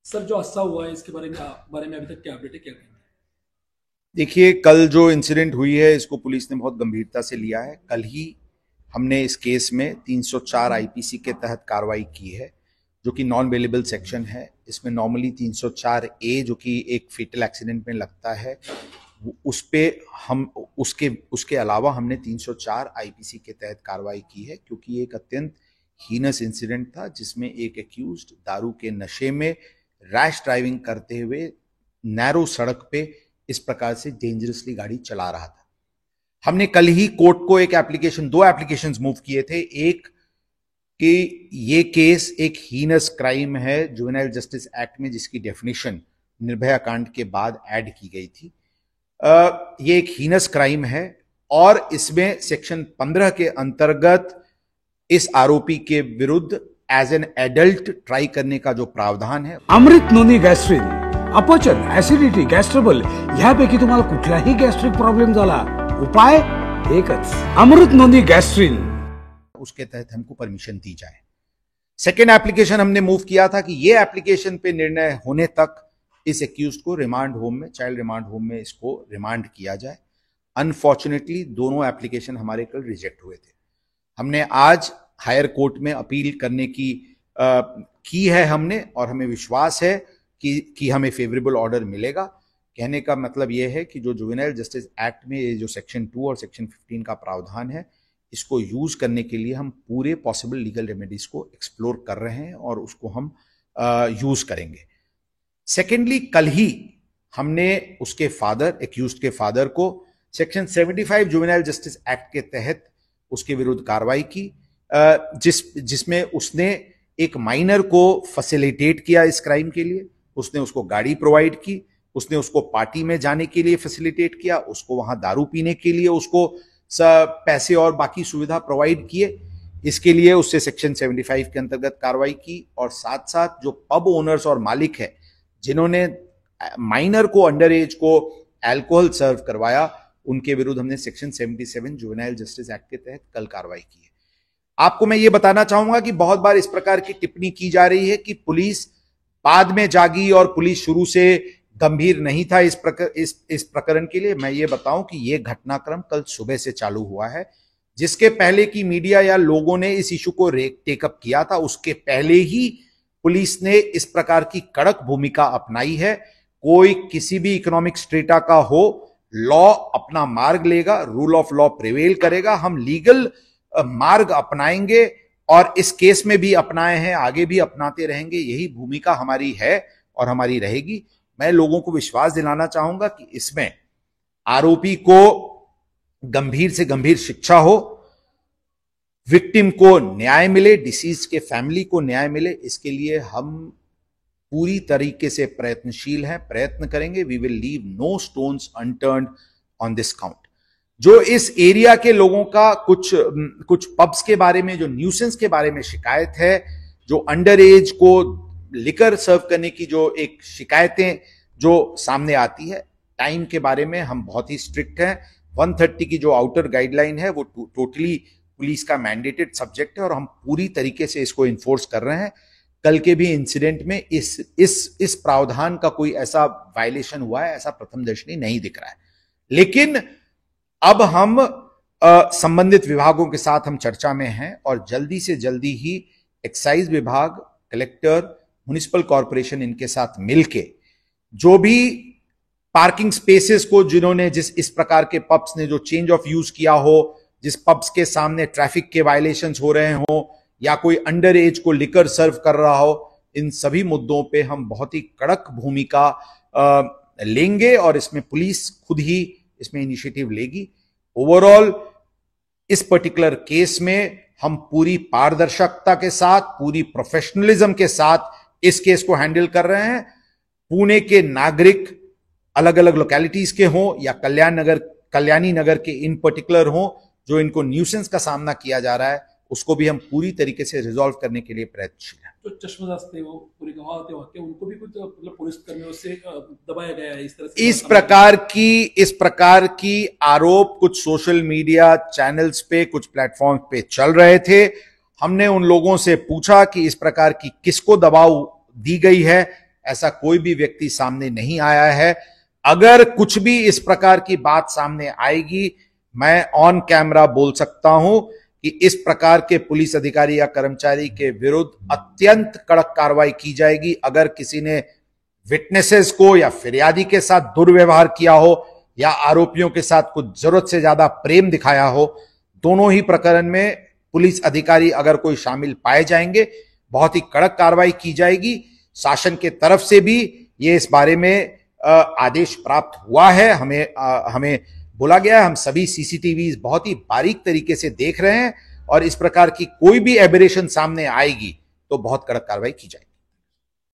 Sir, जो हादसा हुआ है इसके बारे में अभी तक क्या अपडेट है, क्या कहेंगे? देखिए, कल जो इंसिडेंट हुई है इसको पुलिस ने बहुत गंभीरता से लिया है। कल ही हमने इस केस में 304 आईपीसी के तहत कार्रवाई की है, जो कि नॉन बेलेबल सेक्शन है। इसमें नॉर्मली 304 ए जो कि एक फेटल एक्सीडेंट में लगता है, उस पे हम उसके उसके अलावा हमने 304 आईपीसी के तहत कार्रवाई की है, क्योंकि ये एक अत्यंत हीनस इंसिडेंट था जिसमें एक एक्यूज्ड दारू के नशे में रैश ड्राइविंग करते हुए नैरो सड़क पे इस प्रकार से डेंजरसली गाड़ी चला रहा था। हमने कल ही कोर्ट को दो एप्लीकेशंस मूव किए थे। एक कि ये केस एक हीनस क्राइम है जुवेनाइल जस्टिस एक्ट में, जिसकी डेफिनेशन निर्भया कांड के बाद ऐड की गई थी। ये एक हीनस क्राइम है और इसमें सेक्शन 15 के अंतर्गत इस आरोपी के विरुद्ध एज एन एडल्ट ट्राई करने का जो प्रावधान है। अमृत नोनी गॅस्ट्रिन, अपचन, ऍसिडिटी, गॅस्ट्रबल ह्यापैकी तुम्हाला कुठलाही गॅस्ट्रिक प्रॉब्लेम झाला, उपाय एकच, अमृत नोनी गॅस्ट्रिन। उसके तहत हमको परमिशन दी जाए। सेकेंड एप्लीकेशन हमने मूव किया था कि ये एप्लीकेशन पे निर्णय होने तक इस एक्यूज को रिमांड होम में, चाइल्ड रिमांड होम में इसको रिमांड किया जाए। अनफॉर्चुनेटली दोनों एप्लीकेशन हमारे कल रिजेक्ट हुए थे। हमने आज हायर कोर्ट में अपील करने की है हमने, और हमें विश्वास है कि हमें फेवरेबल ऑर्डर मिलेगा। कहने का मतलब यह है कि जो जुवेनाइल जस्टिस एक्ट में ये जो सेक्शन 2 और सेक्शन 15 का प्रावधान है, इसको यूज करने के लिए हम पूरे पॉसिबल लीगल रेमेडीज को एक्सप्लोर कर रहे हैं और उसको हम यूज करेंगे। सेकेंडली, कल ही हमने उसके फादर, एक्यूज्ड के फादर को सेक्शन 75 जुवेनाइल जस्टिस एक्ट के तहत उसके विरुद्ध कार्रवाई की, जिसमें उसने एक माइनर को फैसिलिटेट किया इस क्राइम के लिए। उसने उसको गाड़ी प्रोवाइड की, उसने उसको पार्टी में जाने के लिए फैसिलिटेट किया, उसको वहां दारू पीने के लिए उसको पैसे और बाकी सुविधा प्रोवाइड किए। इसके लिए उससे सेक्शन 75 के अंतर्गत कार्रवाई की, और साथ साथ जो पब ओनर्स और मालिक है जिन्होंने माइनर को, अंडर एज को अल्कोहल सर्व करवाया, उनके विरुद्ध हमने सेक्शन 77 जुवेनाइल जस्टिस एक्ट के तहत कल कार्रवाई की है। आपको मैं ये बताना चाहूंगा कि बहुत बार इस प्रकार की टिप्पणी की जा रही है कि पुलिस बाद में जागी और पुलिस शुरू से गंभीर नहीं था इस प्रकरण के लिए। मैं ये बताऊं कि ये घटनाक्रम कल सुबह से चालू हुआ है। जिसके पहले की मीडिया या लोगों ने इस इशू को टेकअप किया था, उसके पहले ही पुलिस ने इस प्रकार की कड़क भूमिका अपनाई है। कोई किसी भी इकोनॉमिक स्ट्रेटा का हो, लॉ अपना मार्ग लेगा, रूल ऑफ लॉ प्रिवेल करेगा। हम लीगल मार्ग अपनाएंगे और इस केस में भी अपनाए हैं, आगे भी अपनाते रहेंगे। यही भूमिका हमारी है और हमारी रहेगी। मैं लोगों को विश्वास दिलाना चाहूंगा कि इसमें आरोपी को गंभीर से गंभीर शिक्षा हो, विक्टिम को न्याय मिले, डिसीज के फैमिली को न्याय मिले। इसके लिए हम पूरी तरीके से प्रयत्नशील हैं, प्रयत्न करेंगे। We will leave no stones unturned on this count. जो इस एरिया के लोगों का कुछ पब्स के बारे में, जो न्यूसेंस के बारे में शिकायत है, जो अंडर एज को लिकर सर्व करने की जो एक शिकायतें जो सामने आती है, टाइम के बारे में हम बहुत ही स्ट्रिक्ट हैं। 130 की जो आउटर गाइडलाइन है वो टोटली पुलिस का मैंडेटेड सब्जेक्ट है और हम पूरी तरीके से इसको इन्फोर्स कर रहे हैं। कल के भी इंसिडेंट में इस प्रावधान का कोई ऐसा वायलेशन हुआ है, ऐसा प्रथम दर्शनी नहीं दिख रहा है। लेकिन अब हम संबंधित विभागों के साथ हम चर्चा में हैं और जल्दी से जल्दी ही एक्साइज विभाग, कलेक्टर, म्युनिसिपल कॉर्पोरेशन, इनके साथ मिलके जो भी पार्किंग स्पेसेस को जिन्होंने इस प्रकार के पब्स ने जो चेंज ऑफ यूज किया हो, जिस पब्स के सामने ट्रैफिक के वायलेशंस हो रहे हो या कोई अंडर एज को लिकर सर्व कर रहा हो, इन सभी मुद्दों पे हम बहुत ही कड़क भूमिका लेंगे और इसमें पुलिस खुद ही इसमें इनिशिएटिव लेगी। ओवरऑल इस पर्टिकुलर केस में हम पूरी पारदर्शिता के साथ, पूरी प्रोफेशनलिज्म के साथ इस केस को हैंडल कर रहे हैं। पुणे के नागरिक अलग अलग लोकेलिटीज के हों या कल्याणी नगर के इन पर्टिकुलर हों, जो इनको न्यूसेंस का सामना किया जा रहा है, उसको भी हम पूरी तरीके से रिजॉल्व करने के लिए प्रयत्नशील हैं। जो चश्मदस्त थे वो पूरे गवाह थे वहां के, उनको भी कुछ मतलब पुलिस कर्मियों से दबाया गया है इस तरह से? इस प्रकार की आरोप कुछ सोशल मीडिया चैनल्स पे, कुछ प्लेटफॉर्म पे चल रहे थे। हमने उन लोगों से पूछा कि इस प्रकार की किसको दबाव दी गई है, ऐसा कोई भी व्यक्ति सामने नहीं आया है। अगर कुछ भी इस प्रकार की बात सामने आएगी, मैं ऑन कैमरा बोल सकता हूं कि इस प्रकार के पुलिस अधिकारी या कर्मचारी के विरुद्ध अत्यंत कड़क कार्रवाई की जाएगी। अगर किसी ने विटनेसेस को या फिरियादी के साथ दुर्व्यवहार किया हो या आरोपियों के साथ कुछ जरूरत से ज्यादा प्रेम दिखाया हो, दोनों ही प्रकरण में पुलिस अधिकारी अगर कोई शामिल पाए जाएंगे, बहुत ही कड़क कार्रवाई की जाएगी। शासन के तरफ से भी ये इस बारे में आदेश प्राप्त हुआ है। हमें बोला गया है, हम सभी सीसीटीवी बहुत ही बारीक तरीके से देख रहे हैं और इस प्रकार की कोई भी एबरेशन सामने आएगी तो बहुत कड़क कार्रवाई की जाएगी।